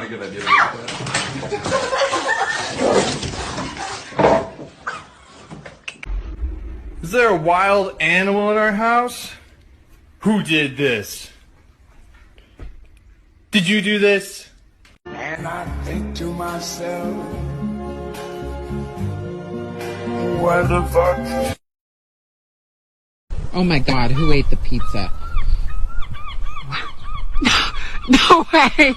not a good idea. Is there a wild animal in our house? Who did this? Did you do this? And I think to myself, what the fuck? Oh my God, who ate the pizza? No way!